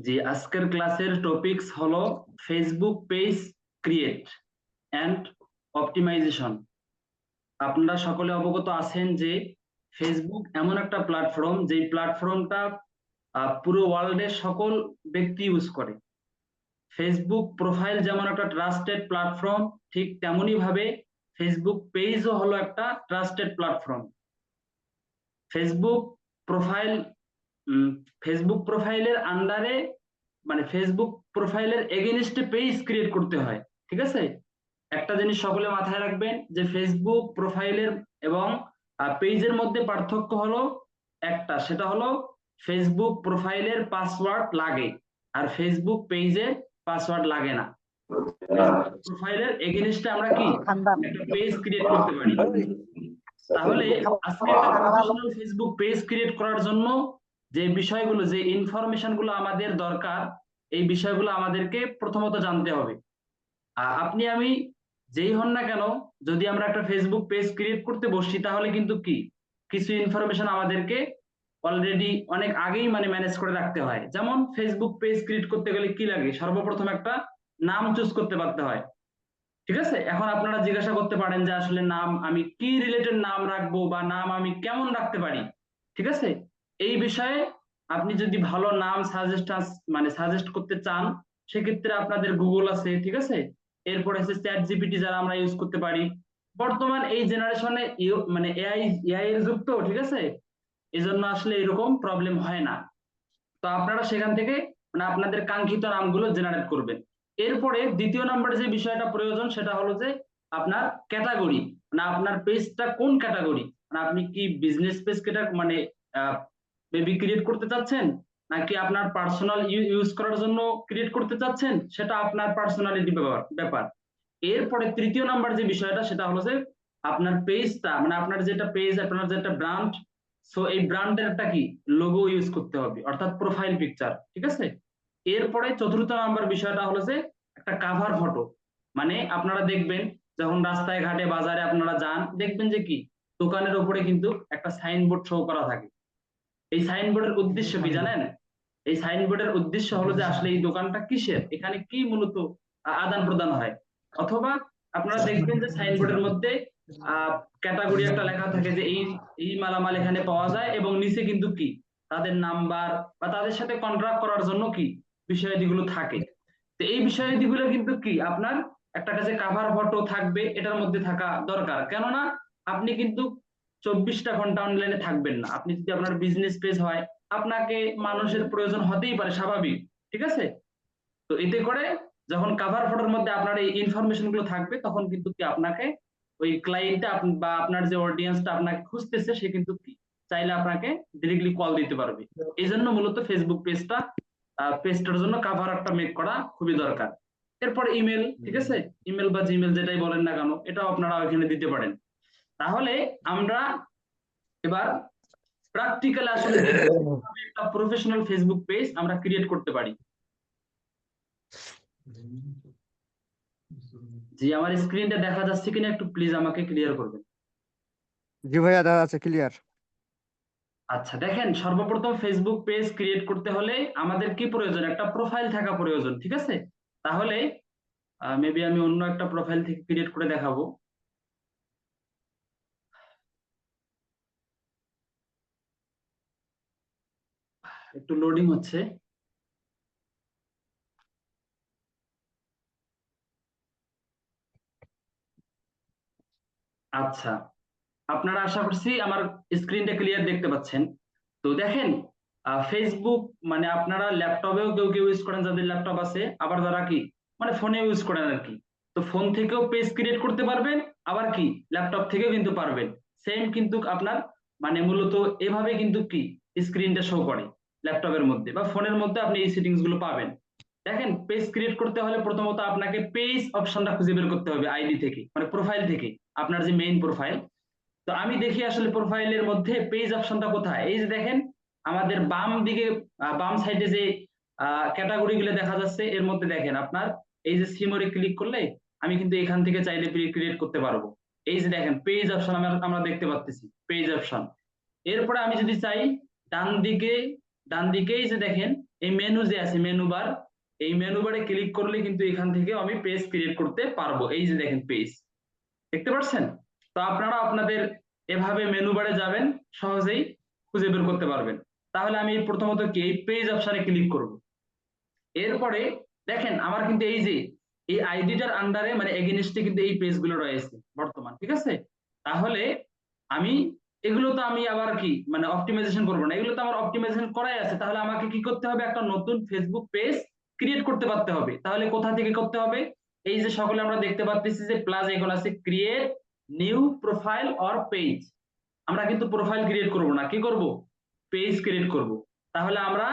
জি, আজকের ক্লাসের টপিকস হলো Facebook page create and optimization. আপনারা সকলে অবগত আছেন যে ফেসবুক এমন একটা প্ল্যাটফর্ম, যেই প্ল্যাটফর্মটা পুরো ওয়ার্ল্ডের সকল ব্যক্তি ইউজ করে। ফেসবুক প্রোফাইল যেমন একটা ট্রাস্টেড প্ল্যাটফর্ম, ঠিক তেমনই ভাবে ফেসবুক পেজও হলো একটা trusted platform. Facebook profile Facebook প্রোফাইলের আন্ডারে, মানে ফেসবুক প্রোফাইলের এগেইনস্টে পেজ ক্রিয়েট করতে হয়। ঠিক আছে, একটা জিনিস সকলে মাথায় রাখবেন যে ফেসবুক প্রোফাইলের এবং পেজের মধ্যে পার্থক্য হলো একটা, সেটা হলো ফেসবুক প্রোফাইলের পাসওয়ার্ড লাগে আর ফেসবুক পেজের পাসওয়ার্ড লাগে না। প্রোফাইলের এগেইনস্টে আমরা কি একটা পেজ ক্রিয়েট করতে পারি। তাহলে আজকে একটা প্রফেশনাল ফেসবুক পেজ ক্রিয়েট করার জন্য যে বিষয়গুলো, যে ইনফরমেশন গুলো আমাদের দরকার, এই বিষয়গুলো আমাদেরকে প্রথমত জানতে হবে। আপনি আমি যেই হন না কেন, যদি আমরা একটা ফেসবুক পেজ ক্রিয়েট করতে বসছি, তাহলে কিন্তু কি কিছু ইনফরমেশন আমাদেরকে অলরেডি অনেক আগেই ম্যানেজ করে রাখতে হয়। যেমন ফেসবুক পেজ ক্রিয়েট করতে গেলে কি লাগে, সর্বপ্রথম একটা নাম চুজ করতে পারতে হয়। ঠিক আছে, এখন আপনারা জিজ্ঞাসা করতে পারেন যে আসলে নাম আমি কি রিলেটেড নাম রাখবো বা নাম আমি কেমন রাখতে পারি। ঠিক আছে, এই বিষয়ে আপনি যদি ভালো নাম সাজেস্ট করতে চান, সেক্ষেত্রে আপনাদের গুগল আছে। ঠিক আছে, এরপরে আছে চ্যাট জিপিটি, যারা আমরা ইউজ করতে পারি। বর্তমান এই জেনারেশনে এআই এআই এর যুগ তো, ঠিক আছে, এই জন্য আসলে এরকম প্রবলেম হয় না। তো আপনারা সেখান থেকে আপনাদের কাঙ্ক্ষিত নামগুলো জেনারেট করবেন। এরপরে দ্বিতীয় নাম্বারে যে বিষয়টা প্রয়োজন, সেটা হলো যে আপনার ক্যাটাগরি, আপনার পেজটা কোন ক্যাটাগরি, আপনি কি বিজনেস পেজ বেবি ক্রিয়েট করতে চাচ্ছেন, নাকি আপনার পার্সোনাল ইউজ করার জন্য ক্রিয়েট করতে চাচ্ছেন, সেটা আপনার পার্সোনালিটি ব্যাপার। এরপরে তৃতীয় নাম্বার যে বিষয়টা, সেটা হলো যে আপনার পেজটা, আপনার যেটা পেজ, আপনার যেটা ব্র্যান্ড, সো এই ব্র্যান্ডের একটা কি লোগো ইউজ করতে হবে, অর্থাৎ প্রোফাইল পিকচার। ঠিক আছে, এরপরে চতুর্থ নাম্বার বিষয়টা হলো যে একটা কাভার ফটো। আপনারা দেখবেন যখন রাস্তায় ঘাটে বাজারে আপনারা যান, দেখবেন যে কি দোকানের উপরে কিন্তু একটা সাইনবোর্ড শো করা থাকে। এই সাইনবোর্ডের উদ্দেশ্য কি জানেন? এই সাইনবোর্ডের উদ্দেশ্য হলো যে আসলে এই দোকানটা কিসের, এখানে কি মূলত আদান প্রদান হয়। অথবা আপনারা দেখবেন যে সাইনবোর্ডের মধ্যে ক্যাটাগরি একটা লেখা থাকে যে এই এই মালামাল এখানে পাওয়া যায়, এবং নিচে কিন্তু কি তাদের নাম্বার বা তাদের সাথে কন্ট্রাক্ট করার জন্য কি বিষয়াদিগুলো থাকে। তো এই বিষয়াদিগুলো কিন্তু কি আপনার একটা কাছে কাভার ফটো থাকবে, এটার মধ্যে থাকা দরকার। কেননা আপনি কিন্তু 24টা ঘন্টা অনলাইনে থাকবেন না। আপনি যদি আপনার বিজনেস পেজ হয়, আপনাকে মানুষের প্রয়োজন হতেই পারে, স্বাভাবিক। ঠিক আছে, তো এতে করে যখন কাভার ফটোর মধ্যে আপনার এই ইনফরমেশন গুলো থাকবে, তখন কিন্তু কি আপনাকে ওই ক্লায়েন্টটা বা আপনার যে অডিয়েন্সটা আপনাকে খুঁজতেছে, সে কিন্তু কি চাইলে আপনাকে ডিরেক্টলি কল দিতে পারবে। এই জন্য মূলত ফেসবুক পেজটার জন্য কাভার একটা মেক করা খুবই দরকার। এরপরে ইমেল। ঠিক আছে, ইমেল বা জিমেল যেটাই বলেন না কেন, এটাও আপনারা ওইখানে দিতে পারেন। তাহলে আমরা এবার প্র্যাকটিক্যালি আসলে একটা প্রফেশনাল ফেসবুক পেজ আমরা ক্রিয়েট করতে পারি। জি, আমার স্ক্রিনটা দেখা যাচ্ছে কিনা একটু প্লিজ আমাকে ক্লিয়ার করবেন। জি ভাইয়া, দেখা আছে ক্লিয়ার। আচ্ছা, দেখেন, সর্বপ্রথম ফেসবুক পেজ ক্রিয়েট করতে হলে আমাদের কি প্রয়োজন, একটা প্রোফাইল থাকা প্রয়োজন। ঠিক আছে, তাহলে মেবি আমি অন্য একটা প্রোফাইল থেকে ক্রিয়েট করে দেখাবো। একটু লোডিং হচ্ছে। আচ্ছা, আপনারা আশা করছি আমার স্ক্রিনটা ক্লিয়ার দেখতে পাচ্ছেন। তো দেখেন, ফেসবুক আপনারা ল্যাপটপেও কেউ কেউ ইউজ করেন, যাদের ল্যাপটপ আছে, আবার যারা কি ফোনে ইউজ করেন আর কি। তো ফোন থেকেও পেজ ক্রিয়েট করতে পারবেন, আবার কি ল্যাপটপ থেকেও কিন্তু পারবেন। সেম কিন্তু আপনার মূলত এভাবে কিন্তু কি স্ক্রিনটা শো করে ল্যাপটপের মধ্যে বা ফোনের মধ্যে, আপনি এই সেটিংস গুলো পাবেন। দেখেন, পেজ ক্রিয়েট করতে হলে প্রথমত আপনাকে পেজ অপশনটা খুঁজে বের করতে হবে আইডি থেকে, প্রোফাইল থেকে, আপনার যে মেইন প্রোফাইল। তো আমি দেখি আসলে প্রোফাইলের মধ্যে পেজ অপশনটা কোথায়। এই যে দেখেন, আমাদের বাম দিকে বাম সাইডে যে ক্যাটাগরি গুলো দেখা যাচ্ছে, এর মধ্যে দেখেন আপনার এই যে সিমোরে ক্লিক করলে আমি কিন্তু এখান থেকে চাইলে ক্রিয়েট করতে পারবো। এই যে দেখেন পেজ অপশন আমরা দেখতে পাচ্ছি, পেজ অপশন। এরপরে আমি যদি চাই ডান দিকে ডান দিকেই যে দেখেন এই মেনু যে আছে মেনু বার, এই মেনু বারে ক্লিক করলে কিন্তু এখান থেকে আমি পেজ ক্রিয়েট করতে পারবো। এই যে দেখেন পেজ, দেখতে পাচ্ছেন? তো আপনারা আপনাদের এভাবে মেনু বারে যাবেন, সহজেই খুঁজে বের করতে পারবেন। তাহলে আমি প্রথমত কি এই পেজ অপশনে ক্লিক করব। এরপরে দেখেন আমার কিন্তু এই যে এই আইডিটার আন্ডারে মানে এগেইনস্টে কিন্তু এই পেজগুলো রয়েছে বর্তমান, ঠিক আছে? তাহলে আমি এগুলো তো আমি আবার কি মানে অপটিমাইজেশন করবো না, এগুলো তো আমার অপটিমাইজেশন করাই আছে। তাহলে আমাকে কি করতে হবে, একটা নতুন ফেসবুক পেজ ক্রিয়েট করতে পারতে হবে। তাহলে কোথা থেকে করতে হবে? এই যে সকলে আমরা দেখতে পাচ্ছি যে প্লাস এখন আছে create new profile or page. আমরা কিন্তু প্রোফাইল ক্রিয়েট করব না, কি করব, পেজ ক্রিয়েট করব। তাহলে আমরা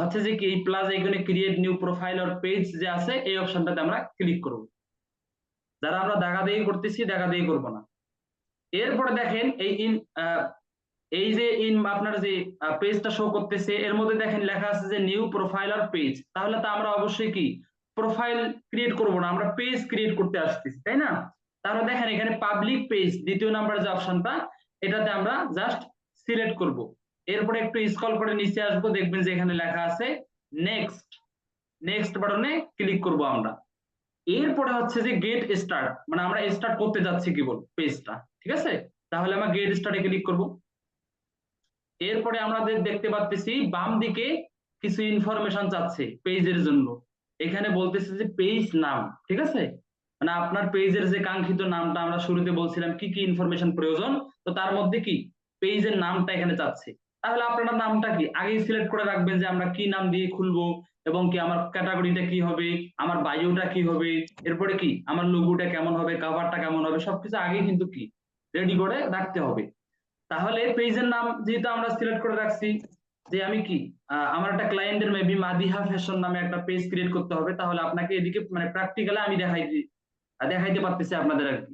হচ্ছে যে কি এই প্লাস এখানে create new profile or page যে আছে এই অপশনটাতে আমরা ক্লিক করব। যারা আমরা দেখাদেখি করতেছি দেখাদেখি করব না। এরপরে দেখেন এই এই যে আপনার যে পেজটা শো করতেছে এর মধ্যে দেখেন লেখা আছে যে নিউ প্রোফাইল আর পেজ। তাহলে তো আমরা অবশ্যই কি প্রোফাইল ক্রিয়েট করব না, আমরা পেজ ক্রিয়েট করতে আসতেছি, তাই না? তাহলে দেখেন এখানে পাবলিক পেজ দ্বিতীয় নাম্বার যে অপশনটা, এটাতে আমরা জাস্ট সিলেক্ট করব। এরপরে একটু স্ক্রল করে নিচে আসবো, দেখবেন যে এখানে লেখা আছে নেক্সট। নেক্সট বাটনে ক্লিক করব আমরা। এরপরে হচ্ছে যে গেট স্টার্ট, মানে আমরা স্টার্ট করতে যাচ্ছি কি বল পেজটা, ঠিক আছে? তাহলে আমরা গেট স্টার্টে ক্লিক করব। এরপরে আমাদের দেখতে পাচ্ছি বাম দিকে কিছু ইনফরমেশন চাচ্ছে পেজের জন্য। এখানে বলতেছে যে পেজ নাম, ঠিক আছে? মানে আপনার পেজের যে কাঙ্ক্ষিত নামটা আমরা শুরুতে বলছিলাম কি কি ইনফরমেশন প্রয়োজন, তো তার মধ্যে কি পেজের নামটা এখানে চাচ্ছে। তাহলে আপনারা নামটা কি আগেই সিলেক্ট করে রাখবেন যে আমরা কি নাম দিয়ে খুলবো, এবং কি আমার ক্যাটাগরিটা কি হবে, আমার বায়োটা কি হবে, এরপরে কি আমার লোগোটা কেমন হবে, কভারটা কেমন হবে, সবকিছু আগেই কিন্তু কি রেডি করে রাখতে হবে। তাহলে পেজের নাম যেহেতু আমরা সিলেক্ট করে রাখছি যে আমি কি আমার একটা ক্লায়েন্টের মেবি মাদিহা ফ্যাশন নামে একটা পেজ ক্রিয়েট করতে হবে, তাহলে আপনাকে এদিকে মানে প্র্যাকটিক্যালি আমি দেখাইতে পারতেছি আপনাদের আর কি।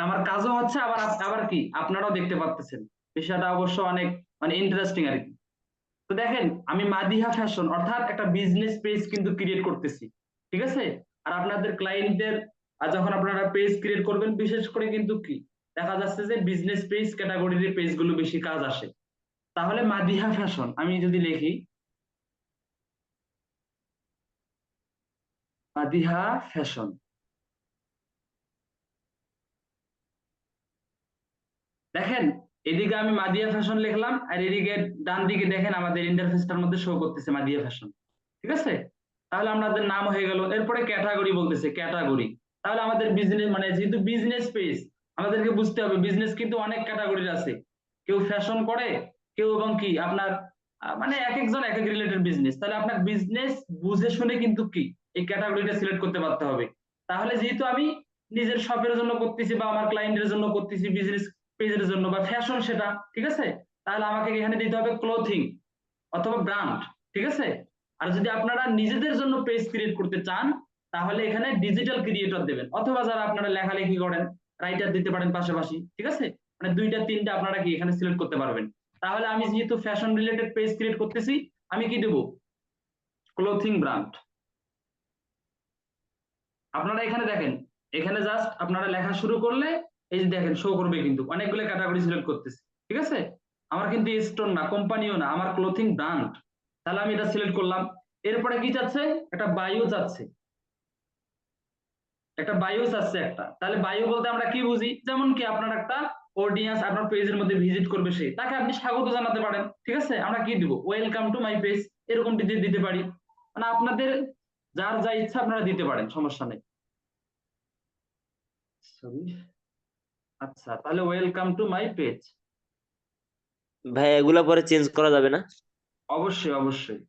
আমার কাজও হচ্ছে, আবার আবার কি আপনারাও দেখতে পারতেছেন। বিষয়টা অবশ্য অনেক মানে ইন্টারেস্টিং আর কি। তো দেখেন আমি মাদিহা ফ্যাশন অর্থাৎ একটা বিজনেস পেজ কিন্তু ক্রিয়েট করতেছি, ঠিক আছে? আর আপনাদের ক্লায়েন্টদের যখন আপনারা পেজ ক্রিয়েট করবেন বিশেষ করে কিন্তু কি দেখা যাচ্ছে যে বিজনেস পেজ ক্যাটাগরির পেজগুলো বেশি কাজ আসে। তাহলে মাদিহা ফ্যাশন আমি যদি লিখি মাদিহা ফ্যাশন, দেখেন এদিকে আমি মাদিয়া ফ্যাশন লিখলাম আর এদিকে ডান দিকে দেখেন আমাদের ইন্টারফেসটার মধ্যে শো করতেছে মাদিয়া ফ্যাশন, ঠিক আছে? তাহলে আমাদের নাম হয়ে গেল। এরপরে ক্যাটাগরি বলতেছে ক্যাটাগরি। তাহলে আমাদের বিজনেস মানে যেহেতু বিজনেস পেজ, আমাদেরকে বুঝতে হবে বিজনেস কিন্তু অনেক ক্যাটাগরির আছে। কেউ ফ্যাশন করে, কেউ এবং কি আপনার মানে এক একজন এক এক রিলেটেড বিজনেস। তাহলে আপনার বিজনেস বুঝে শুনে কিন্তু কি এই ক্যাটাগরিটা সিলেক্ট করতে পারতে হবে। তাহলে যেহেতু আমি নিজের শপের জন্য করতেছি বা আমার ক্লায়েন্টের জন্য করতেছি বিজনেস পেজের জন্য বা ফ্যাশন সেটা, ঠিক আছে? তাহলে আমাকে এখানে দিতে হবে ক্লোথিং অথবা ব্র্যান্ড, ঠিক আছে? আর যদি আপনারা নিজেদের জন্য পেজ ক্রিয়েট করতে চান তাহলে এখানে ডিজিটাল ক্রিয়েটর দেবেন, অথবা যারা আপনারা লেখালেখি করেন রাইটার দিতে পারেন পাশাপাশি, ঠিক আছে? মানে দুইটা তিনটা আপনারা কি এখানে সিলেক্ট করতে পারবেন। তাহলে আমি যেহেতু ফ্যাশন রিলেটেড পেজ ক্রিয়েট করতেছি আমি কি দেবো, ক্লোথিং ব্র্যান্ড। আপনারা এখানে দেখেন, এখানে জাস্ট আপনারা লেখা শুরু করলে এই যে দেখেন শো করবে কিন্তু অনেকগুলো ক্যাটাগরি সিলেক্ট করতেছে, ঠিক আছে? আমার কিন্তু স্টোর না কোম্পানিও না, আমার ক্লোথিং ব্র্যান্ড। তাহলে আমি এটা সিলেক্ট করলাম। এরপরে কি চাচ্ছে, একটা বায়ো চাচ্ছে, একটা বায়ো চাচ্ছে একটা। তাহলে বায়ো বলতে আমরা কি বুঝি, যেমন কি আপনার একটা অডিয়েন্স আপনার পেজের মধ্যে ভিজিট করবে, সে তাকে আপনি স্বাগত জানাতে পারেন, ঠিক আছে? আমরা কি দিব, ওয়েলকাম টু মাই পেজ, এরকম দিতে পারি। মানে আপনাদের যার যা ইচ্ছা আপনারা দিতে পারেন, সমস্যা নেই। সরি, আচ্ছা তাহলে ওয়েলকাম টু মাই পেজ। ভাই এগুলা পরে চেঞ্জ করা যাবে না? অবশ্যই অবশ্যই।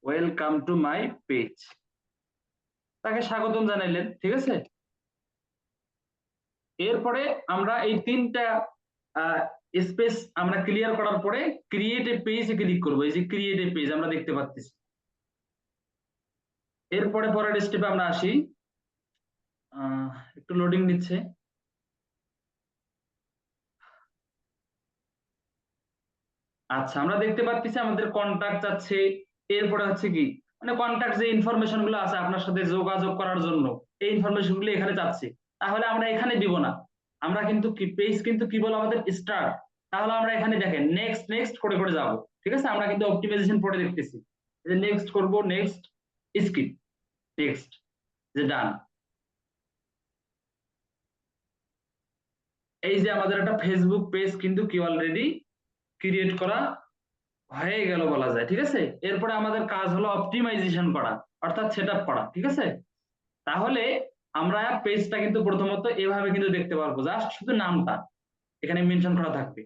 ওয়েলকাম টু মাই পেজ, তাকে স্বাগতম জানাইলেন, ঠিক আছে? এরপরে আমরা এই তিনটা স্পেস আমরা ক্লিয়ার করার পরে ক্রিয়েট এ পেজে ক্লিক করবো। এই যে ক্রিয়েট এ পেজ আমরা দেখতে পাচ্ছি। এরপরে পরের স্টেপে আমরা আসি, একটু লোডিং নিচ্ছে। আচ্ছা আমরা দেখতে পাচ্ছি আমাদের কন্টাক্ট আছে, এরপরে হচ্ছে কি মানে কন্ট্যাক্ট যে ইনফরমেশন গুলো আছে আপনার সাথে যোগাযোগ করার জন্য, এই ইনফরমেশন গুলো এখানে চাচ্ছি, তাহলে আমরা এখানে দিব না। আমরা কিন্তু কি পেজ কিন্তু কি বল আমাদের স্টার্ট, তাহলে আমরা এখানে দেখেন নেক্সট নেক্সট করে করে যাব। ঠিক আছে, আমরা কিন্তু অপটিমাইজেশন পড়ে দেখতেছি যে নেক্সট করব, নেক্সট, স্কিপ, নেক্সট, যে ডান। এই যে আমাদের একটা ফেসবুক পেজ কিন্তু কি অলরেডি ক্রিয়েট করা হয়ে গেল বলা যায়। ঠিক আছে, এরপরে আমাদের কাজ হলো অপটিমাইজেশন করা, অর্থাৎ সেটআপ করা। ঠিক আছে, তাহলে আমরা পেজটা কিন্তু প্রথমত এভাবে কিন্তু দেখতে পারবো, জাস্ট শুধু নামটা এখানে মেনশন করা থাকবে।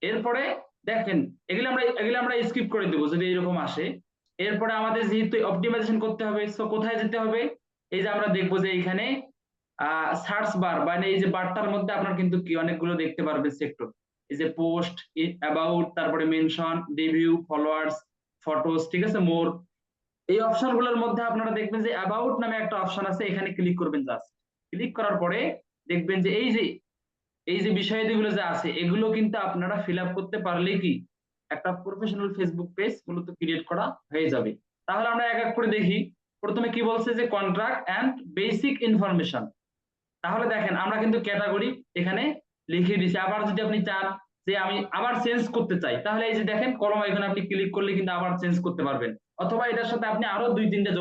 এরপরে দেখেন এগুলো আমরা স্কিপ করে দেবো যদি এরকম আসে। এরপরে আমাদের যেহেতু অপটিমাইজেশন করতে হবে, সো কোথায় যেতে হবে? এই যে আমরা দেখবো যে এখানে সার্চ বার, মানে এই যে বারটার মধ্যে আপনার কিন্তু কি অনেকগুলো দেখতে পারবেন সেক্টর। এই যে পোস্ট, অ্যাবাউট, তারপরে মেনশন, রিভিউ, ফলোয়ার্স, ফটোস, ঠিক আছে, মোর। এই অপশন গুলোর মধ্যে আপনারা দেখবেন যে অ্যাবাউট নামে একটা অপশন আছে, এখানে ক্লিক করবেন। জাস্ট ক্লিক করার পরে দেখবেন যে এই যে বিষয়াদিগুলো যে আছে এগুলো কিন্তু আপনারা ফিল আপ করতে পারলে কি একটা প্রফেশনাল ফেসবুক পেজ মূলত ক্রিয়েট করা হয়ে যাবে। তাহলে আমরা এক এক করে দেখি। প্রথমে কি বলছে যে কন্ট্রাক্ট এন্ড বেসিক ইনফরমেশন। তাহলে দেখেন আমরা কিন্তু ক্যাটাগরি এখানে লিখে দিছি। আবার যদি আপনি চান যে আমি আবার চেঞ্জ করতে চাই, তাহলে এই যে দেখেন কলম এখানে আপনি ক্লিক করলে কিন্তু আবার চেঞ্জ করতে পারবেন, অথবা এটার সাথে আপনি আরো দুই তিনটা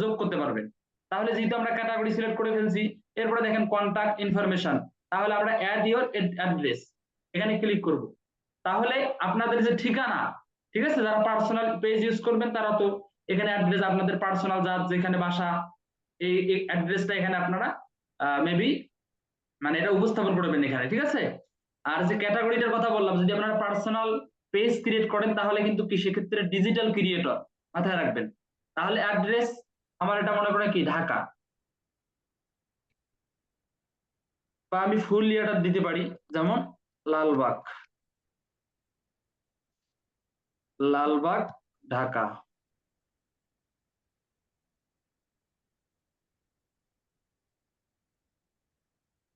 যোগ করতে পারবেন। তাহলে যেহেতু আমরা ক্যাটাগরি সিলেক্ট করে ফেলছি, এরপরে দেখেন কন্টাক্ট ইনফরমেশন, তাহলে আমরা অ্যাড ইওর অ্যাড্রেস এখানে ক্লিক করব। তাহলে আপনাদের যে ঠিকানা, ঠিক আছে, যারা পার্সোনাল পেজ ইউজ করবেন তারা তো এখানে অ্যাড্রেস, আপনাদের পার্সোনাল যার যেখানে বাসা, এই অ্যাড্রেসটা এখানে আপনারা মেবি মানে এটা উপস্থাপন করবেন এখানে। ঠিক আছে, আর যে ক্যাটাগরিটার কথা বললাম, যদি আপনারা পার্সোনাল পেজ ক্রিয়েট করেন তাহলে কিন্তু কি সেক্ষেত্রে ডিজিটাল ক্রিয়েটর মাথায় রাখবেন। তাহলে অ্যাড্রেস আমার এটা মনে করে কি ঢাকা, বা আমি ফুল ইয়েটা দিতে পারি, যেমন লালবাগ, লালবাগ, ঢাকা।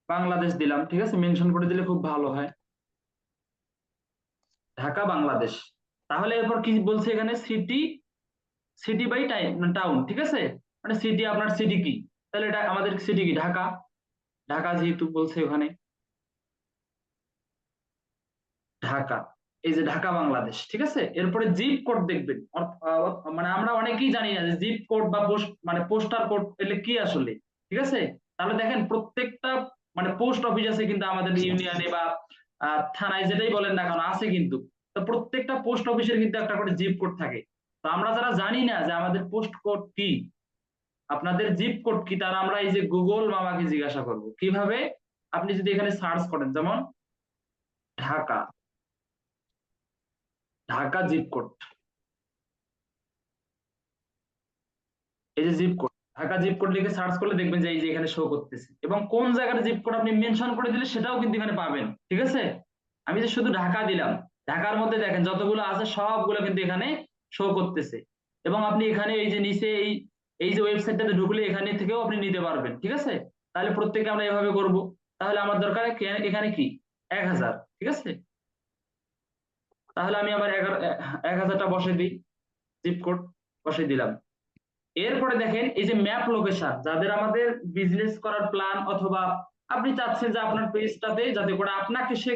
বাংলাদেশ দিলাম, ঠিক আছে, মেনশন করে দিলে খুব ভালো হয়, ঢাকা, বাংলাদেশ। তাহলে এরপর কি বলছে এখানে? City, city by town. ঠিক আছে, মানে সিটি, আপনার সিটি কি, তাহলে এটা আমাদের সিটি কি ঢাকা, ঢাকা যেহেতু বলছে ওখানে ঢাকা, এই যে ঢাকা, বাংলাদেশ। ঠিক আছে, এরপরে জিপ কোড দেখবেন। মানে আমরা অনেকেই জানি না যে জিপ কোড বা পোস্ট মানে পোস্টার কোড এলে কি আসলে। ঠিক আছে, তাহলে দেখেন প্রত্যেকটা মানে পোস্ট অফিস আছে কিন্তু আমাদের ইউনিয়নে বা থানায়, যেটাই বলেন না কেন আছে কিন্তু। তো প্রত্যেকটা পোস্ট অফিসের কিন্তু একটা করে জিপ কোড থাকে। তো আমরা যারা জানি না যে আমাদের পোস্ট কোড কি, আপনাদের জিপ কোড কি, তারা আমরা এই যে গুগল মামাকে জিজ্ঞাসা করব কিভাবে। আপনি যদি এখানে সার্চ করেন, যেমন ঢাকা, ঢাকা জিপ কোড, এই যে zip code, Dhaka zip code লিখে সার্চ করলে দেখবেন যে এই যে এখানে শো করতেছে, এবং কোন জায়গার জিপ কোড আপনি মেনশন করে দিলে সেটাও কিন্তু এখানে পাবেন। ঠিক আছে, আমি যে শুধু ঢাকা দিলাম, ঢাকার মধ্যে দেখেন যতগুলো আছে সবগুলো কিন্তু এখানে শো করতেছে। এবং আপনি এখানে এই যে নিচে এই এই যে ওয়েবসাইটটাতে ঢুকলে এখানে থেকেও আপনি নিতে পারবেন। ঠিক আছে, তাহলে প্রত্যেকে আমরা এভাবে করব। তাহলে আমার দরকার এখানে কি 1000। ঠিক আছে, তাহলে আমি আবার 1000টা বসে দিই, জিপ কোড বসে দিলাম। এরপরে দেখেন এই যে ম্যাপ লোকেশন, যাদের আমাদের বিজনেস করার প্ল্যান, অথবা আপনি চাচ্ছেন যে আপনার পেজটাতে যাতে করে আপনাকে সে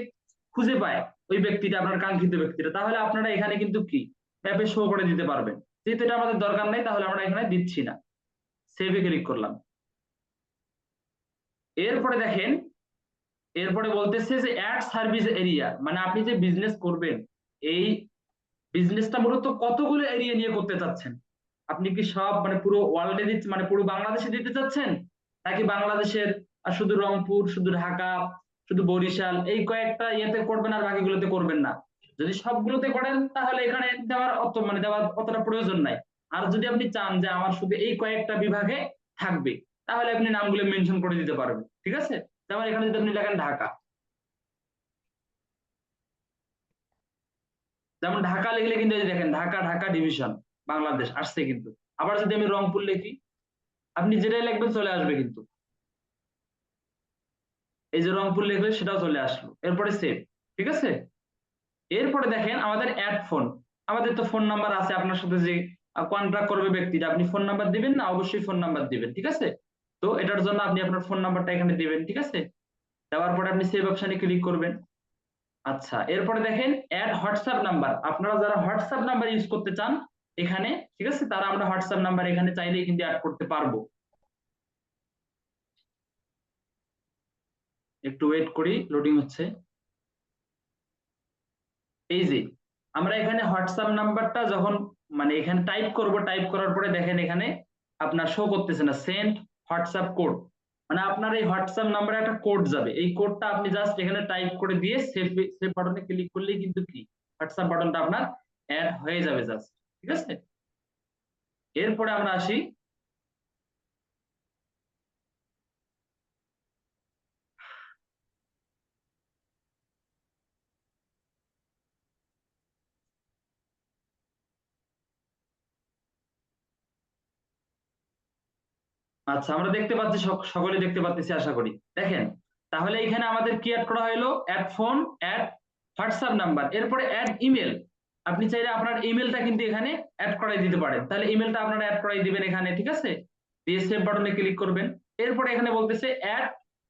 খুঁজে পায়, ওই ব্যক্তিটা, আপনার কাঙ্ক্ষিত ব্যক্তিটা, তাহলে আপনারা এখানে কিন্তু কি ম্যাপে শো করে দিতে পারবেন। যেহেতু এটা আমাদের দরকার নেই তাহলে আমরা এখানে দিচ্ছি না, সেভে ক্লিক করলাম। এরপরে দেখেন, এরপরে বলতেছে যে অ্যাড সার্ভিস এরিয়া, মানে আপনি যে বিজনেস করবেন, এই বিজনেসটা মূলত কতগুলো এরিয়া নিয়ে করতে চাচ্ছেন। আপনি কি সব মানে পুরো ওয়ার্ল্ডে দিতে, মানে পুরো বাংলাদেশে দিতে চাচ্ছেন, নাকি বাংলাদেশের শুধু রংপুর, শুধু ঢাকা, শুধু বরিশাল এই কয়েকটা ইয়েতে করবেন আর বাকিগুলোতে করবেন না? যদি সবগুলোতে করেন তাহলে এখানে দেওয়ার দেওয়ার অতটা প্রয়োজন নাই। আর যদি আপনি চান যে আমার শুধু এই কয়েকটা বিভাগে থাকবে, তাহলে আপনি নামগুলো মেনশন করে দিতে পারবেন। ঠিক আছে, যেমন এখানে যদি আপনি লেখেন ঢাকা, যেমন ঢাকা লিখলে কিন্তু এই যে দেখেন ঢাকা, ঢাকা ডিভিশন, বাংলাদেশ আসছে কিন্তু। আবার যদি আমি রংপুর লিখি, আপনি যেটাই লিখবেন চলে আসবে কিন্তু। এই যে রংপুর লিখলে সেটাও চলে আসলো, এরপরে সেভ। ঠিক আছে, এরপরে দেখেন আমাদের অ্যাড ফোন। আমাদের তো ফোন নাম্বার আছে, আপনার সাথে যে কন্ট্যাক্ট করবে ব্যক্তিটা, আপনি ফোন নাম্বার দিবেন না? অবশ্যই ফোন নাম্বার দিবেন, ঠিক আছে? তো এটার জন্য আপনি আপনার ফোন নাম্বারটা এখানে দিবেন, ঠিক আছে? দেওয়ার পরে আপনি সেভ অপশনে ক্লিক করবেন। আচ্ছা, এরপরে দেখেন অ্যাড হোয়াটসঅ্যাপ নাম্বার। আপনারা যারা হোয়াটসঅ্যাপ নাম্বার ইউজ করতে চান এখানে, ঠিক আছে, তারা আমরা হোয়াটসঅ্যাপ নাম্বার এখানে চাইলেই কিন্তু অ্যাড করতে পারবো। একটু ওয়েট করি, লোডিং হচ্ছে। এই যে আমরা এখানে হোয়াটসঅ্যাপ নাম্বারটা যখন মানে এখানে টাইপ করব, টাইপ করার পরে দেখেন এখানে আপনার শো করতেছে না সেন্ড হোয়াটসঅ্যাপ কোড, মানে আপনার এই হোয়াটসঅ্যাপ নাম্বারে একটা কোড যাবে। এই কোডটা আপনি জাস্ট এখানে টাইপ করে দিয়ে সেভ সেভ বাটনে ক্লিক করলেই কিন্তু কি হোয়াটসঅ্যাপ বাটনটা আপনার অ্যাড হয়ে যাবে জাস্ট, ঠিক আছে? এরপরে আমরা আসি, আচ্ছা আমরা দেখতে পাচ্ছি, সকলে দেখতে পাচ্ছি আশা করি। দেখেন তাহলে এখানে আমাদের কি অ্যাড করা হলো? Add phone, add WhatsApp number, এরপরে অ্যাড ইমেল। আপনি চাইলে আপনার ইমেলটা কিন্তু এখানে অ্যাড করাই দিতে পারেন, তাহলে ইমেলটা আপনারা অ্যাড করাই দিবেন এখানে, ঠিক আছে? দিয়ে সেভ বাটনে ক্লিক করবেন। এরপরে এখানে বলতেছে add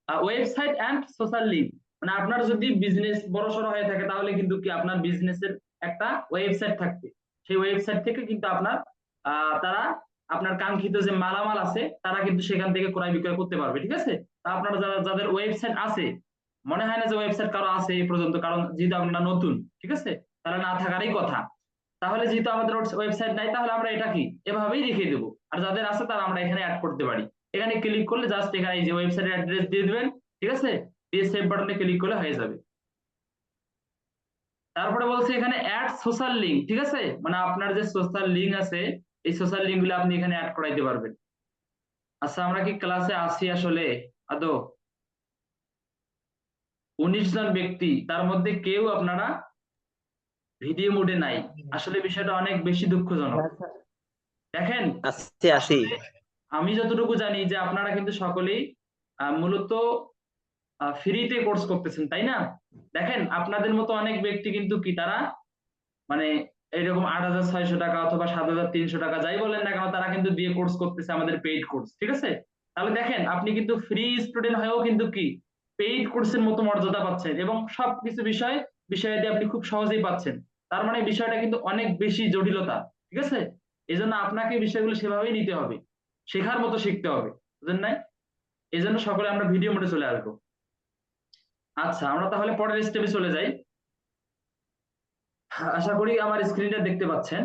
website and social link, মানে আপনার যদি বিজনেস বড়সড় হয়ে থাকে তাহলে কিন্তু কি আপনার বিজনেসের একটা ওয়েবসাইট থাকবে, সেই ওয়েবসাইট থেকে কিন্তু আপনার তারা আপনার কাঙ্ক্ষিত যে মালামাল আছে তারা কিন্তু সেখান থেকে ক্রয় বিক্রয় করতে পারবে, ঠিক আছে? তা আপনারা যাদের ওয়েবসাইট আছে, মনে হয় না যে ওয়েবসাইট কারো আছে এই পর্যন্ত, কারণ যেহেতু আপনারা নতুন, ঠিক আছে, তাহলে না থাকারই কথা। তাহলে যেহেতু আমাদের ওয়েবসাইট নাই তাহলে আমরা এটা কি এভাবেই রেখে দেবো, আর যাদের আছে তারা আমরা এখানে অ্যাড করতে পারি। এখানে ক্লিক করলে জাস্ট এখানে এই যে ওয়েবসাইটের অ্যাড্রেস দিয়ে দিবেন, ঠিক আছে? দিয়ে সেভ বাটনে ক্লিক করলে হয়ে যাবে। তারপরে বলছে এখানে অ্যাড সোশ্যাল লিঙ্ক, ঠিক আছে, মানে আপনার যে সোশ্যাল লিঙ্ক আছে এই সোশ্যাল লিঙ্ক গুলো আপনি এখানে অ্যাড করাইতে পারবেন। আচ্ছা আমরা কি ক্লাসে আছি আসলে? আদৌ 19 জন ব্যক্তি, তার মধ্যে কেউ আপনারা ভিডিও মোডে নাই, আসলে বিষয়টা অনেক বেশি দুঃখজনক। দেখেন আসছি আসি। আসলে আমি যতটুকু জানি যে আপনারা কিন্তু সকলেই মূলত ফ্রিতে কোর্স করতেছেন, তাই না? দেখেন আপনাদের মতো অনেক ব্যক্তি কিন্তু কি তারা মানে এরকম 8,600 টাকা অথবা 7,300 টাকা যাই বলেন না কেন, তারা কিন্তু দিয়ে কোর্স করতেছে আমাদের পেইড কোর্স, ঠিক আছে? তাহলে দেখেন আপনি কিন্তু ফ্রি স্টুডেন্ট হয়েও কিন্তু কি পেইড কোর্সের মতো মর্যাদা পাচ্ছেন, এবং সবকিছু বিষয়াদি আপনি খুব সহজেই পাচ্ছেন। তার মানে বিষয়টা কিন্তু অনেক বেশি জটিলতা, ঠিক আছে? এই জন্য আপনাকে বিষয়গুলো সেভাবেই নিতে হবে, শেখার মতো শিখতে হবে, বুঝলেন নাই? এই জন্য সকলে আমরা ভিডিও মোডে চলে আসবো। আচ্ছা আমরা তাহলে পরের স্টেপে চলে যাই। আশা করি আমার স্ক্রিনটা দেখতে পাচ্ছেন।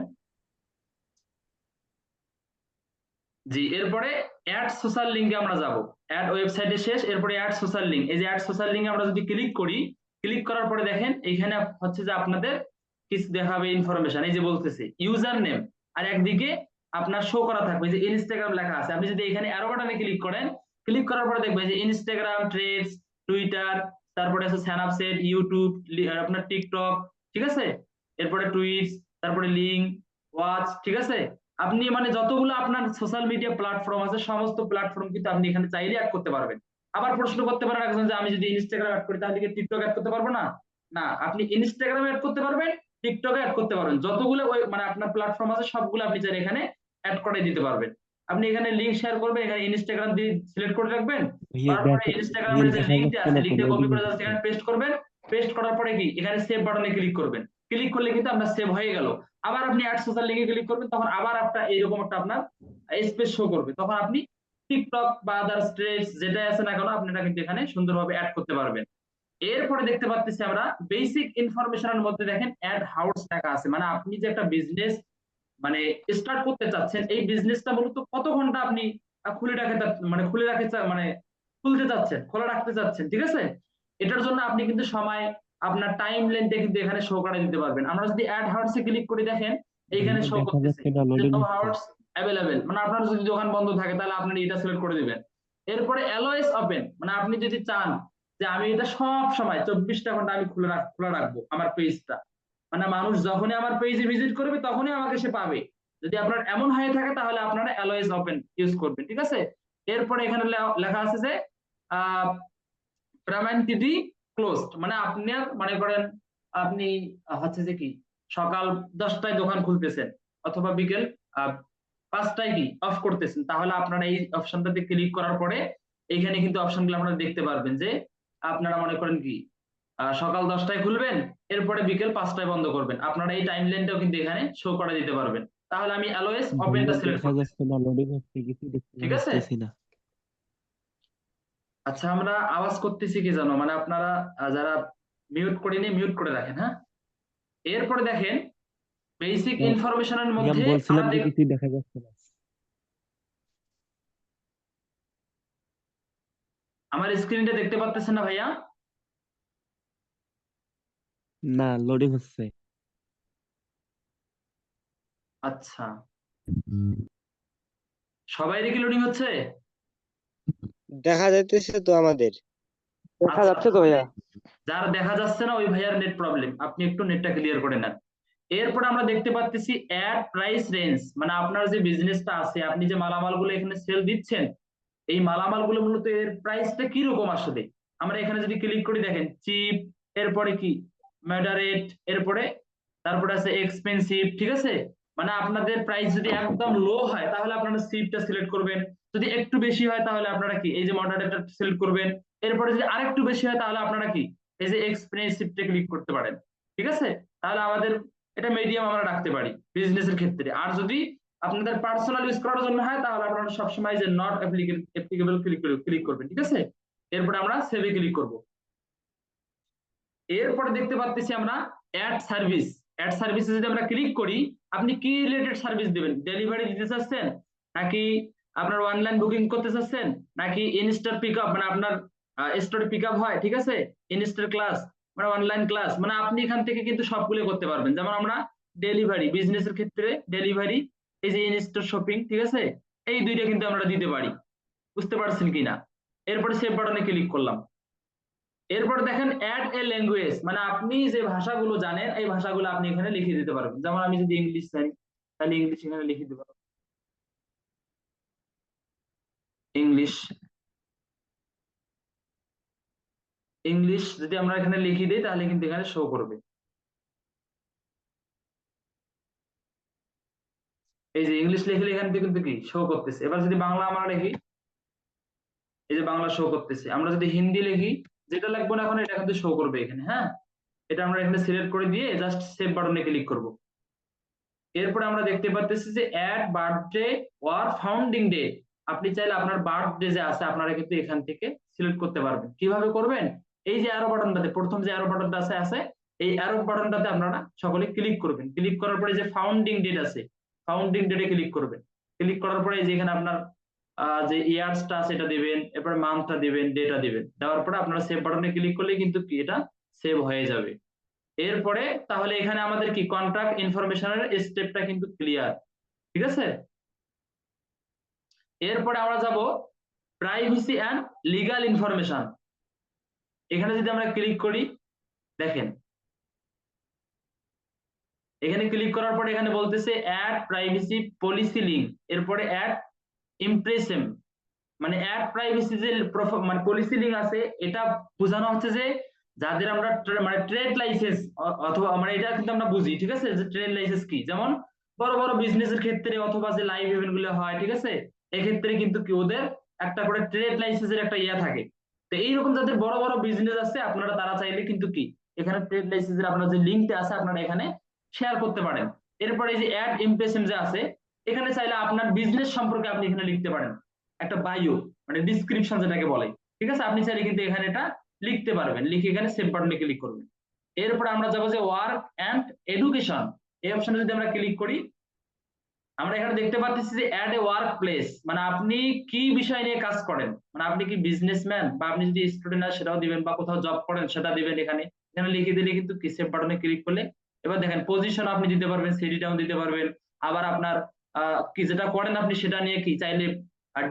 জি, এরপরে অ্যাড সোশ্যাল লিঙ্কে আমরা যাব। অ্যাড ওয়েবসাইটে শেষ, এরপরে অ্যাড সোশ্যাল লিঙ্ক। এই যে অ্যাড সোশ্যাল লিঙ্কে আমরা যদি ক্লিক করি, ক্লিক করার পরে দেখেন এইখানে হচ্ছে যে আপনাদের কিছু দেখাবে ইনফরমেশন, এই যে বলতেছে ইউজার নেম, আর একদিকে আপনার শো করা থাকবে যে ইনস্টাগ্রাম লেখা আছে। আপনি যদি এখানে অ্যারো বাটনে ক্লিক করেন, ক্লিক করার পরে দেখবেন যে ইনস্টাগ্রাম, থ্রেডস, টুইটার, তারপরে আছে স্ন্যাপচ্যাট, ইউটিউব, আপনার টিকটক, ঠিক আছে? এরপরে টুইটস, তারপরে লিঙ্ক, ওয়াচ, ঠিক আছে? আপনি মানে যতগুলো আপনার সোশ্যাল মিডিয়া প্ল্যাটফর্ম আছে সমস্ত প্ল্যাটফর্ম কিন্তু আপনি এখানে চাইলে অ্যাড করতে পারবেন। আবার প্রশ্ন করতে পারেন একজন যে আমি যদি ইনস্টাগ্রাম অ্যাড করি তাহলে কি টিকটক অ্যাড করতে পারবো না? না, আপনি ইনস্টাগ্রামে অ্যাড করতে পারবেন, টিকটকে অ্যাড করতে পারবেন, যতগুলো ওই মানে আপনার প্ল্যাটফর্ম আছে সবগুলো আপনি চাইলে এখানে অ্যাড করে দিতে পারবেন। আপনি এখানে লিংক শেয়ার করবেন, এখানে ইনস্টাগ্রাম দিয়ে সিলেক্ট করে রাখবেন, তারপরে ইনস্টাগ্রামের যে লিংকটা আছে লিংকটা কপি করে জাস্ট এখানে পেস্ট করবেন। পেস্ট করার পরে কি এখানে সেভ বাটনে ক্লিক করবেন, ক্লিক করলে কিন্তু আপনার সেভ হয়ে গেল। আবার আপনি অ্যাড সোশ্যাল লিঙ্কে ক্লিক করবেন, তখন আবার একটা এরকম একটা আপনার স্পেস শো করবে, তখন আপনি টিকটক বা আদার স্ট্রেটস যেটাই আছে না কেন আপনি এটা কিন্তু এখানে সুন্দরভাবে অ্যাড করতে পারবেন। এরপরে দেখতে পাচ্ছি আমরা বেসিক ইনফরমেশনের মধ্যে দেখেন অ্যাড হাউস লেখা আছে, মানে আপনি যে একটা বিজনেস মানে স্টার্ট করতে চাচ্ছেন এই বিজনেসটা মূলত কত ঘন্টা আপনি খুলে রাখতে মানে খুলে রাখতে মানে খুলতে চাচ্ছেন, খোলা রাখতে চাচ্ছেন, ঠিক আছে? এটার জন্য আপনি কিন্তু সময় আপনার টাইম লেনটা কিন্তু এখানে শো করে দিতে পারবেন। আমরা যদি অ্যাড হাউসে ক্লিক করি দেখেন এইখানে শো করতেছে যে নো হাউস অ্যাভেলেবেল, মানে আপনার যদি দোকান বন্ধ থাকে তাহলে আপনি এটা সিলেক্ট করে দিবেন। এরপরে অ্যালওয়েজ ওপেন, মানে আপনি যদি চান যে আমি এটা সব সময় 24টা ঘন্টা আমি খোলা রাখবো আমার পেজটা, মানে মানুষ যখনই আমার পেজে ভিজিট করবে তখনই আমাকে সে পাবে, যদি আপনার এমন হয়ে থাকে তাহলে আপনারা অ্যালওয়েজ ওপেন ইউজ করবেন, ঠিক আছে? এরপরে এখানে লেখা আছে যে পার্মানেন্টলি ক্লোজড, মানে আপনার মনে করেন আপনি হচ্ছে যে কি সকাল 10টায় দোকান খুলতেছেন অথবা বিকেল 5টায় কি অফ করতেছেন, তাহলে আপনারা এই অপশনটাতে ক্লিক করার পরে এইখানে কিন্তু অপশনগুলো আপনারা দেখতে পারবেন যে আপনারা মনে করেন কি সকাল 10টায় খুলবেন, এরপরে বিকেল 5টায় বন্ধ করবেন। আপনারা এই টাইম লাইনটাও কিন্তু এখানে শো করে দিতে পারবেন। তাহলে আমি অ্যালওয়েজ ওপেনটা ভাইয়া সিলেক্ট দেখা করতেছি, যাচ্ছে না, লোডিং হচ্ছে, কিছু দেখতে ঠিক আছে? পাচ্ছি না। আচ্ছা, আমরা আওয়াজ করতেছি কি জানো, মানে আপনারা যারা মিউট করে নিয়ে মিউট করে রাখেন, হ্যাঁ। এরপরে দেখেন বেসিক ইনফরমেশনের আমি মধ্যে বলছিলাম আমরা যে কিছুই দেখা যাচ্ছে না। আমার স্ক্রিনটা দেখতে পাচ্ছেন না ভাইয়া? না, লোডিং হচ্ছে। আচ্ছা, সবাই কি লোডিং হচ্ছে? দেখা যাইতেছে তো আমাদের। দেখা আচ্ছা, যাচ্ছে তো ভাইয়া। যার দেখা যাচ্ছে না ওই ভাইয়ার নেট প্রবলেম, আপনি একটু নেটটা ক্লিয়ার করে নেন। এরপর আমরা দেখতে পাচ্ছি অ্যাড প্রাইস রেঞ্জ, মানে আপনার যে বিজনেসটা আছে, আপনি যে মালামালগুলো এখানে সেল দিচ্ছেন, এই মালামালগুলো মূলত এর প্রাইসটা কি রকম আসলে। আমরা এখানে যদি ক্লিক করি দেখেন চিপ, এরপরে কি মডারেট, এরপরে তারপরে আছে এক্সপেন্সিভ, ঠিক আছে? মানে আপনাদের প্রাইস যদি একদম লো হয় তাহলে আপনারা চিপটা সিলেক্ট করবেন, যদি একটু বেশি হয় তাহলে আপনারা কি এই যে মডারেটটা সিলেক্ট করবেন, এরপরে যদি আরেকটু বেশি হয় তাহলে আপনারা কি এই যে এক্সপেন্সিভটা ক্লিক করতে পারেন, ঠিক আছে? তাহলে আমাদের এটা মিডিয়াম আমরা রাখতে পারি বিজনেসের ক্ষেত্রে। আর যদি আপনাদের পার্সোনাল ইউজ করার জন্য হয় তাহলে আপনারা সবসময় যে নট অ্যাপ্লিকেবল ক্লিক করবেন, ঠিক আছে? এরপরে আমরা সেভে ক্লিক করব। এরপরে দেখতে পাচ্ছি আমরা অ্যাড সার্ভিস। অ্যাড সার্ভিসে যদি আমরা ক্লিক করি, আপনি কি রিলেটেড সার্ভিস দিবেন? ডেলিভারি দিতে চাচ্ছেন, নাকি আপনার অনলাইন বুকিং করতে চাচ্ছেন, নাকি ইনস্টার পিকআপ, মানে আপনার স্টোরে পিকআপ হয়, ঠিক আছে? ইনস্টার ক্লাস মানে অনলাইন ক্লাস, মানে আপনি এখান থেকে কিন্তু সবগুলো করতে পারবেন। যেমন আমরা ডেলিভারি বিজনেসের ক্ষেত্রে ডেলিভারি, এই যে ইনস্টার শপিং, ঠিক আছে? এই দুইটা কিন্তু আমরা দিতে পারি, বুঝতে পারছেন কিনা? এরপরে সেভ বাটনে ক্লিক করলাম। এরপর দেখেন অ্যাড এ ল্যাঙ্গুয়েজ, মানে আপনি যে ভাষাগুলো জানেন এই ভাষাগুলো আপনি এখানে লিখে দিতে পারবেন। যেমন আমি যদি ইংলিশ জানি তাহলে ইংলিশ এখানে লিখে দিতে পারবো, ইংলিশ। ইংলিশ যদি আমরা এখানে লিখে দিই তাহলে কিন্তু এখানে শো করবে। এই যে ইংলিশ লিখলে এখান থেকে কিন্তু কি শো করতেছে। এবার যদি বাংলা আমরা লিখি, এই যে বাংলা শো করতেছে। আমরা যদি হিন্দি লিখি, যেটা লিখবো না এখন এটা কিন্তু শো করবে এখানে, হ্যাঁ। এটা আমরা এখানে সিলেক্ট করে দিয়ে জাস্ট সেভ বাটনে ক্লিক করব। এরপরে আমরা দেখতে পাচ্ছি যে অ্যাড বার্থডে ওর ফাউন্ডিং ডে। আপনি চাইলে আপনার বার্থডে যে আছে আপনারা কিন্তু এখান থেকে সিলেক্ট করতে পারবেন। কিভাবে করবেন? এই যে অ্যারো বাটনটাতে, প্রথম যে অ্যারো বাটনটা আছে এই অ্যারো বাটনটাতে আপনারা সকলে ক্লিক করবেন। ক্লিক করার পরে যে ফাউন্ডিং ডেট আছে, ফাউন্ডিং ডেটে ক্লিক করবেন। ক্লিক করার পরে যেখানে আপনার যে ইয়ার্সটা আছে এটা দিবেন, এরপরে মান্থটা দিবেন, ডেটা দিবেন। দেওয়ার পরে আপনারা সেভ বাটনে ক্লিক করলে কিন্তু কি এটা সেভ হয়ে যাবে। এরপরে তাহলে এখানে আমাদের কি কন্ট্রাক্ট ইনফরমেশনের স্টেপটা কিন্তু ক্লিয়ার, ঠিক আছে? এরপরে আমরা যাব প্রাইভেসি এন্ড লিগ্যাল ইনফরমেশন। এখানে যদি আমরা ক্লিক করি দেখেন, এখানে ক্লিক করার পরে এখানে বলতেছে অ্যাড প্রাইভেসি পলিসি লিঙ্ক, এরপরে অ্যাড ইমপ্রেশন, মানে অ্যাড প্রাইভেসি যে মানে পলিসি লিঙ্ক আছে এটা বোঝানো হচ্ছে যে যাদের আমরা মানে ট্রেড লাইসেন্স অথবা মানে এটা কিন্তু আমরা বুঝি, ঠিক আছে? যে ট্রেড লাইসেন্স কি, যেমন বড় বড় বিজনেসের ক্ষেত্রে অথবা যে লাইভ ইভেন্ট গুলো হয়, ঠিক আছে? এক্ষেত্রে কিন্তু কি ওদের একটা করে ট্রেড লাইসেন্সের একটা ইয়া থাকে। তো এইরকম যাদের বড় বড় বিজনেস আছে আপনারা তারা চাইলে কিন্তু কি এখানে ট্রেড লাইসেন্সের আপনার যে লিঙ্কটা আছে আপনারা এখানে শেয়ার করতে পারেন। এরপরে এই যে অ্যাড ইমপ্রেশন যে আছে, এখানে চাইলে আপনার বিজনেস সম্পর্কে আপনি এখানে লিখতে পারেন একটা বায়ো, মানে ডিসক্রিপশন যেটাকে বলে, ঠিক আছে? আপনি চাইলে কিন্তু এখানে এটা লিখতে পারবেন, লিখে এখানে সেভ বাটনে ক্লিক করবেন। এরপরে আমরা যাবো যে ওয়ার্ক এন্ড এডুকেশন, এই অপশনে যদি আমরা ক্লিক করি আমরা এখানে দেখতে পাচ্ছি যে অ্যাড এ ওয়ার্ক প্লেস, মানে আপনি কি বিষয় নিয়ে কাজ করেন, মানে আপনি কি বিজনেসম্যান বা আপনি যদি স্টুডেন্ট হয় সেটাও দিবেন বা কোথাও জব করেন সেটা দিবেন। এখানে এখানে লিখে দিলে কিন্তু কি সেভ বাটনে ক্লিক করলে এবার দেখেন পজিশন আপনি দিতে পারবেন, সিটিটাও দিতে পারবেন। আবার আপনার কি যেটা করেন আপনি সেটা নিয়ে কি চাইলে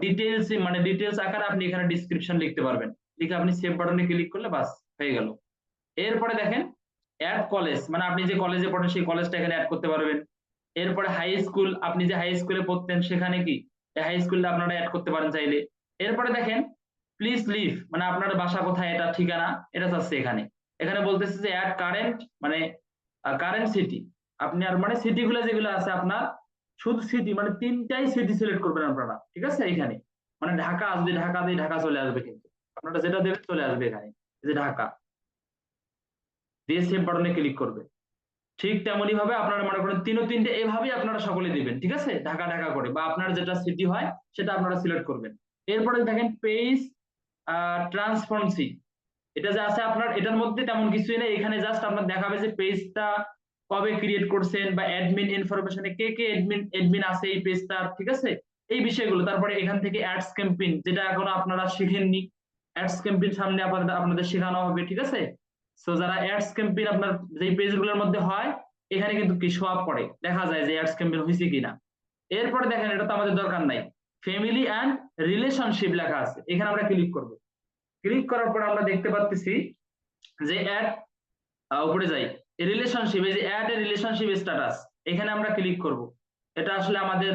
ডিটেলস, মানে ডিটেলস আকারে আপনি এখানে ডিসক্রিপশন লিখতে পারবেন। লিখে আপনি সেভ বাটনে ক্লিক করলে বাস হয়ে গেল। এরপরে দেখেন অ্যাড কলেজ, মানে আপনি যে কলেজে পড়েন সেই কলেজটা এখানে অ্যাড করতে পারবেন। এরপরে হাই স্কুল, আপনি যে হাই স্কুলে পড়তেন সেখানে কি হাই স্কুলটা আপনারা অ্যাড করতে পারেন চাইলে। এরপরে দেখেন প্লিজ লিভ, মানে আপনার বাসা কোথায়, এটা ঠিকানা এটা চাচ্ছে এখানে। এখানে বলতেছে যে অ্যাড কারেন্ট, মানে কারেন্ট সিটি, আপনি আর মানে সিটিগুলো যেগুলো আছে আপনার শুধু সিটি মানে 3টাই সিটি সিলেক্ট করবেন আপনারা, ঠিক আছে? এখানে মানে ঢাকা আসবে, ঢাকা দিয়ে ঢাকা চলে আসবে, কিন্তু আপনারা যেটা দেবেন চলে আসবে এখানে, এই যে ঢাকা দিয়ে সেভ বাটনে ক্লিক করবে। ঠিক তেমনই ভাবে আপনারা মনে করেন তিনটে এভাবেই আপনারা সকলে দিবেন, ঠিক আছে? ঢাকা ঢাকা করে, বা আপনার যেটা সিটি হয় সেটা আপনারা সিলেক্ট করবেন। এরপরে দেখেন পেজ ট্রান্সপারেন্সি, এটা যে আছে আপনার এটার মধ্যে তেমন কিছুই নেই, এখানে জাস্ট আপনার দেখাবে যে পেজটা কবে ক্রিয়েট করছেন, বা অ্যাডমিন ইনফরমেশনে কে কে অ্যাডমিন আছে এই পেজটা, ঠিক আছে? এই বিষয়গুলো। তারপরে এখান থেকে অ্যাডস ক্যাম্পেইন, যেটা এখনো আপনারা শিখেননি, অ্যাডস ক্যাম্পেইন সামনে আপনাদের শেখানো হবে, ঠিক আছে? সো যারা অ্যাডস ক্যাম্পেইন আপনার যে পেজগুলোর মধ্যে হয় এখানে কিন্তু কি শো আপ করে, দেখা যায় যে অ্যাডস ক্যাম্পেইন হয়েছে কিনা। এরপরে দেখেন এটা তো আমাদের দরকার নাই, ফ্যামিলি অ্যান্ড রিলেশনশিপ লেখা আছে, এখানে আমরা ক্লিক করব। ক্লিক করার পর আমরা দেখতে পাচ্ছি যে অ্যাড, উপরে যাই, রিলেশনশিপ, এই যে অ্যাড এ রিলেশনশিপ স্ট্যাটাস, এখানে আমরা ক্লিক করব। এটা আসলে আমাদের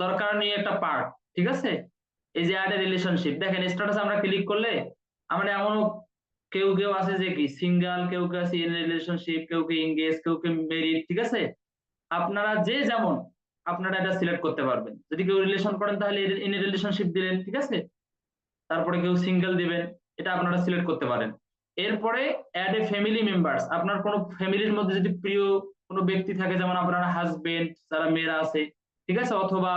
দরকার নিয়ে একটা পার্ট, ঠিক আছে? এই যে অ্যাড এ রিলেশনশিপ, দেখেন স্ট্যাটাস আমরা ক্লিক করলে আমরা এমনও কেউ কেউ আছে যে কি সিঙ্গেল, কেউ কেউ আছে ইন রিলেশনশিপ, কেউ কেউ এঙ্গেজ, কেউ কেউ মেরিড, ঠিক আছে? আপনারা যে যেমন আপনারা এটা সিলেক্ট করতে পারবেন। যদি কেউ রিলেশন করেন তাহলে ইন রিলেশনশিপ দিলেন, ঠিক আছে? তারপরে কেউ সিঙ্গেল দিবেন, এটা আপনারা সিলেক্ট করতে পারেন। এরপরে অ্যাড এ ফ্যামিলি মেম্বার্স, আপনার কোনো ফ্যামিলির মধ্যে যদি প্রিয় কোনো ব্যক্তি থাকে, যেমন আপনার হাজবেন্ড, যারা মেয়েরা আছে, ঠিক আছে? অথবা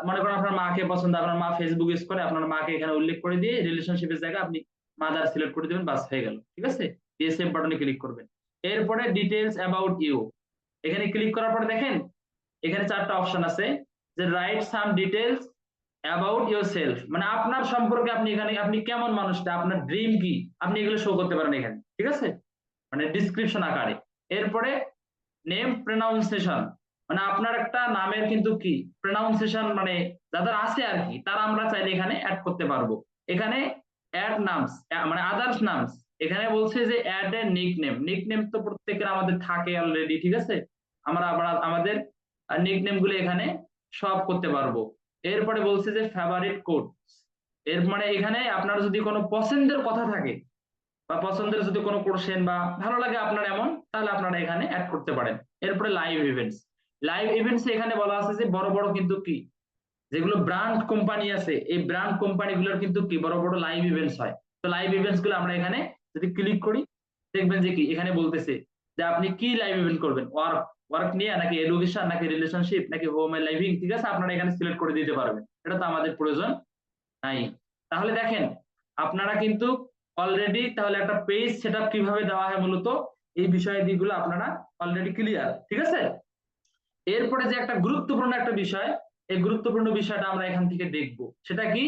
মনে করেন আপনার মাকে পছন্দ, আপনার মা ফেসবুক ইউজ করে, আপনার মাকে এখানে উল্লেখ করে দিয়ে রিলেশনশিপের জায়গায় আপনি মাদার সিলেক্ট করে দিবেন, বাস হয়ে গেল, ঠিক আছে? দিয়ে সেভ বাটনে ক্লিক করবেন। এরপরে ডিটেলস অ্যাবাউট ইউ, এখানে ক্লিক করার পরে দেখেন এখানে 4টা অপশন আছে, যে write some details about your self, মানে আপনার সম্পর্কে আপনি এখানে আপনি কেমন মানুষটা, আপনার ড্রিম কি, আপনি এগুলো শো করতে পারেন এখানে, ঠিক আছে? মানে ডিসক্রিপশন আকারে। এরপরে নেম প্রনাউন্সিয়েশন, মানে আপনার একটা নামের কিন্তু কি প্রনাউন্সিয়েশন, মানে যাদের আছে আর কি, তারা আমরা চাইলে এখানে অ্যাড করতে পারবো। এখানে অ্যাড নামস, মানে আদার্স নামস, এখানে বলছে যে অ্যাড এ নিকনেম। নিকনেম তো প্রত্যেকের আমাদের থাকে অলরেডি, ঠিক আছে? আমরা আমাদের নিকনেম গুলো এখানে সব করতে পারবো। এরপরে বলছে যে ফেভারিট কোড, এর মানে এখানে আপনার যদি কোনো পছন্দের কথা থাকে, বা পছন্দের যদি কোনো কোশ্চেন বা ভালো লাগে আপনার এমন, তাহলে আপনারা এখানে অ্যাড করতে পারেন। এরপরে লাইভ ইভেন্টস, লাইভ ইভেন্টস এখানে বলা আছে যে বড় বড় কিন্তু কি যেগুলো ব্র্যান্ড কোম্পানি আছে, এই ব্র্যান্ড কোম্পানি গুলোর কিন্তু কি বড় বড় লাইভ ইভেন্টস হয়। তো লাইভ ইভেন্টস গুলো আমরা এখানে যদি ক্লিক করি, দেখবেন যে কি এখানে বলতেছে যে আপনি কি লাইভ ইভেন্ট করবেন, ওয়ার্ক নিয়ে, নাকি এডুকেশন, নাকি রিলেশনশিপ, নাকি হোম এন্ড লাইভিং, ঠিক আছে? আপনারা এখানে সিলেক্ট করে দিতে পারবেন, এটা তো আমাদের প্রয়োজন নাই। তাহলে দেখেন আপনারা কিন্তু অলরেডি তাহলে একটা পেজ সেটআপ কিভাবে দেওয়া হয় মূলত এই বিষয়গুলো আপনারা অলরেডি ক্লিয়ার, ঠিক আছে? এরপরে যে একটা গুরুত্বপূর্ণ একটা বিষয়, এই গুরুত্বপূর্ণ বিষয়টা আমরা এখান থেকে দেখব, সেটা কি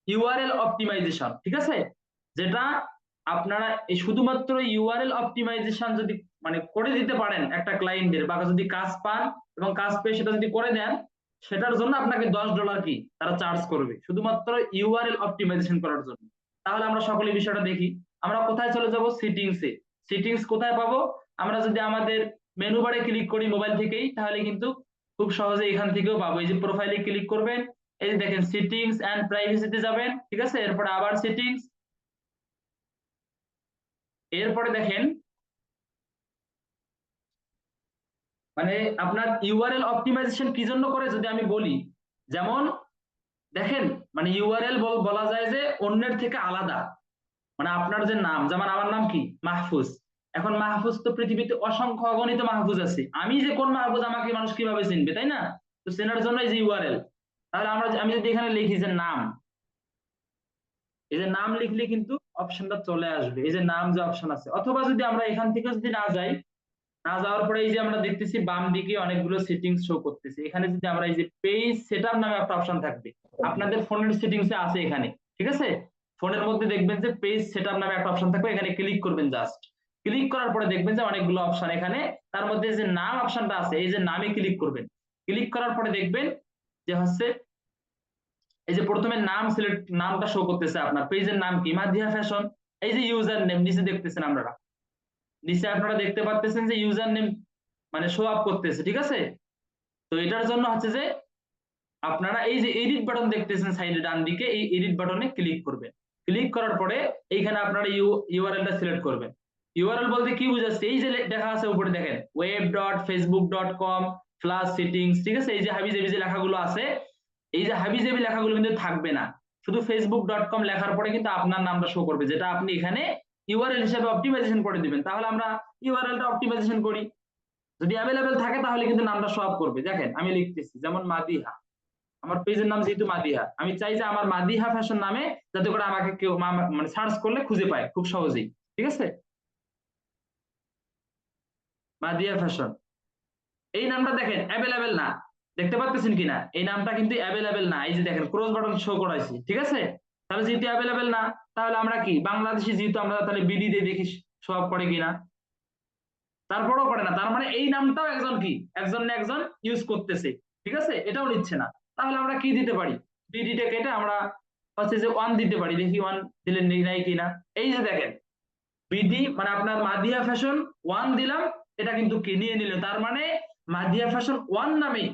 ইউআরএল অপটিমাইজেশন, ঠিক আছে? যেটা আপনারা এই শুধুমাত্র ইউআরএল অপটিমাইজেশন যদি মানে করে দিতে পারেন একটা ক্লায়েন্টের, বা যদি কাজ পান এবং কাজ পেয়ে সেটা যদি করে দেন, সেটার জন্য আপনাকে $10 কি তারা চার্জ করবে শুধুমাত্র ইউআরএল অপটিমাইজেশন করার জন্য। তাহলে আমরা সকলে বিষয়টা দেখি। আমরা কোথায় চলে যাব? সেটিংসে। সেটিংস কোথায় পাবো? আমরা যদি আমাদের মেনু বারে ক্লিক করি মোবাইল থেকেই, তাহলে কিন্তু খুব সহজে এখান থেকেও পাবো। এই যে প্রোফাইলে ক্লিক করবেন, এই যে দেখেন সেটিংস এন্ড প্রাইভেসিতে যাবেন, ঠিক আছে? এরপরে আবার সেটিংস, এরপরে দেখেন মানে আপনার ইউআরএল অপটিমাইজেশন কি জন্য করে যদি আমি বলি, যেমন দেখেন মানে ইউআরএল বলা যায় যে অন্যের থেকে আলাদা, মানে আপনার যে নাম, যেমন আমার নাম কি মাহফুজ, এখন মাহফুজ তো পৃথিবীতে অসংখ্য অগণিত মাহফুজ আছে, আমি যে কোন মাহফুজ আমাকে মানুষ কিভাবে চিনবে, তাই না? তো চেনার জন্য এই যে ইউআরএল। তাহলে আমি যদি এখানে লিখি যে নাম, এই যে নাম লিখলে কিন্তু অপশনটা চলে আসবে, এই যে নাম যে অপশন আছে। অথবা যদি আমরা এখান থেকে যদি না যাই, না যাওয়ার পরে এই যে আমরা দেখতেছি বাম দিকে অনেকগুলো সেটিংস শো করতেছে, এখানে যদি আমরা এই যে পেজ সেটআপ নামে একটা অপশন থাকবে, আপনাদের ফোনের সেটিংসে আছে এখানে, ঠিক আছে? ফোনের মধ্যে দেখবেন যে পেজ সেটআপ নামে একটা অপশন থাকবে, এখানে ক্লিক করবেন। জাস্ট ক্লিক করার পরে দেখবেন যে অনেকগুলো অপশন এখানে, তার মধ্যে যে নাম অপশনটা আছে, এই যে নামে ক্লিক করবেন। ক্লিক করার পরে দেখবেন যে হচ্ছে এই যে প্রথমে নাম সিলেক্ট, নামটা শো করতেছে, আপনার পেজের নাম কি মাধিয়া ফ্যাশন, এই যে ইউজার নেম নিচে দেখতেছেন, আপনারা নিচে আপনারা দেখতে পাচ্ছেন যে ইউজার নেম মানে শো আপ করতেছে, ঠিক আছে? তো এটার জন্য হচ্ছে যে আপনারা এই যে এডিট বাটন দেখতেছেন সাইডে ডান দিকে, এই এডিট বাটনে ক্লিক করবেন। ক্লিক করার পরে এইখানে আপনারা ইউআরএলটা সিলেক্ট করবেন। ইউআরএল বলতে কি বুঝাচ্ছে? এই যে দেখা আছে উপরে দেখেন web.facebook.com /settings, ঠিক আছে? এই যে হাবিজাবি যে লেখাগুলো আছে, এই যে হাবিজাবি লেখাগুলো কিন্তু থাকবে না, শুধু facebook.com লেখার পরে কিন্তু আপনার নামটা শো করবে, যেটা আপনি এখানে ইউআরএল হিসেবে অপটিমাইজেশন করে দিবেন। তাহলে আমরা ইউআরএলটা অপটিমাইজেশন করি, যদি অ্যাভেলেবেল থাকে তাহলে কিন্তু নামটা শো আপ করবে। দেখেন আমি লিখতেছি, যেমন মাদিহা, আমার পেজের নাম যেহেতু মাদিহা, আমি চাই যে আমার মাদিহা ফ্যাশন নামে যাতে করে আমাকে কেউ মানে সার্চ করলে খুঁজে পায় খুব সহজেই, ঠিক আছে? মাদিহা ফ্যাশন, এই নামটা দেখেন অ্যাভেলেবেল না, দেখতে পাচ্ছেন কিনা? এই নামটা কিন্তু অ্যাভেলেবেল না, এই যে দেখেন ক্রস বাটন শো করাইছি, ঠিক আছে? তাহলে যেহেতু অ্যাভেলেবেল না, তাহলে আমরা কি বাংলাদেশি যেহেতু, আমরা তাহলে বিডি দিয়ে দেখি শো আপ করে কিনা, তারপরও করে না, তার মানে এই নামটাও একজন কি, একজন না একজন ইউজ করতেছে, ঠিক আছে? এটাও নিচ্ছে না, তাহলে আমরা কি দিতে পারি? বিডিটা কেটে আমরা হচ্ছে যে 1 দিতে পারি, দেখি 1 দিলে নাই কিনা। এই যে দেখেন বিডি মানে আপনার মাদিয়া ফ্যাশন 1 দিলাম, এটা কিন্তু কি নিয়ে নিল, তার মানে মাদিয়া ফ্যাশন 1 নামে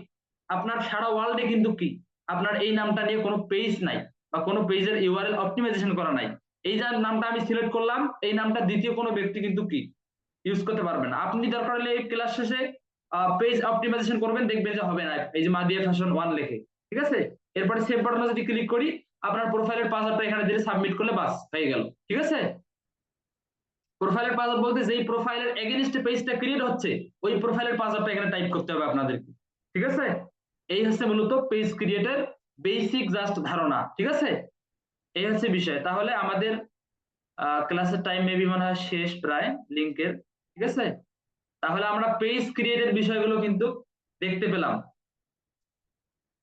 আপনার সারা ওয়ার্ল্ডে কিন্তু কি আপনার এই নামটা নিয়ে কোনো পেজ নাই বা কোনো পেজের ইউআরএল অপটিমাইজেশন করা নাই। এই যে নামটা আমি সিলেক্ট করলাম, এই নামটা দ্বিতীয় কোনো ব্যক্তি কিন্তু কি ইউজ করতে পারবে না। আপনি দরকার হলে এই ক্লাস শেষে পেজ অপটিমাইজেশন করবেন, দেখবেন যে হবে না, এই যে মাদিয়া ফ্যাশন 1 লেখে, ঠিক আছে? এরপরে সেভ বাটনে যদি ক্লিক করি, আপনার প্রোফাইলের পাসওয়ার্ডটা এখানে দিলে সাবমিট করলে বাস হয়ে গেল, ঠিক আছে? প্রোফাইলের পাসওয়ার্ড বলতে যেই প্রোফাইলের এগেইনস্টে পেজটা ক্রিয়েট হচ্ছে, ওই প্রোফাইলের পাসওয়ার্ডটা এখানে টাইপ করতে হবে আপনাদেরকে, ঠিক আছে? এই হচ্ছে মূলত পেজ ক্রিয়েটের বেসিক জাস্ট ধারণা, ঠিক আছে? এই হচ্ছে বিষয়। তাহলে আমাদের ক্লাসের টাইম মেবি মনে হয় শেষ প্রায় লিংকের, ঠিক আছে? তাহলে আমরা পেজ ক্রিয়েটের বিষয়গুলো কিন্তু দেখতে পেলাম।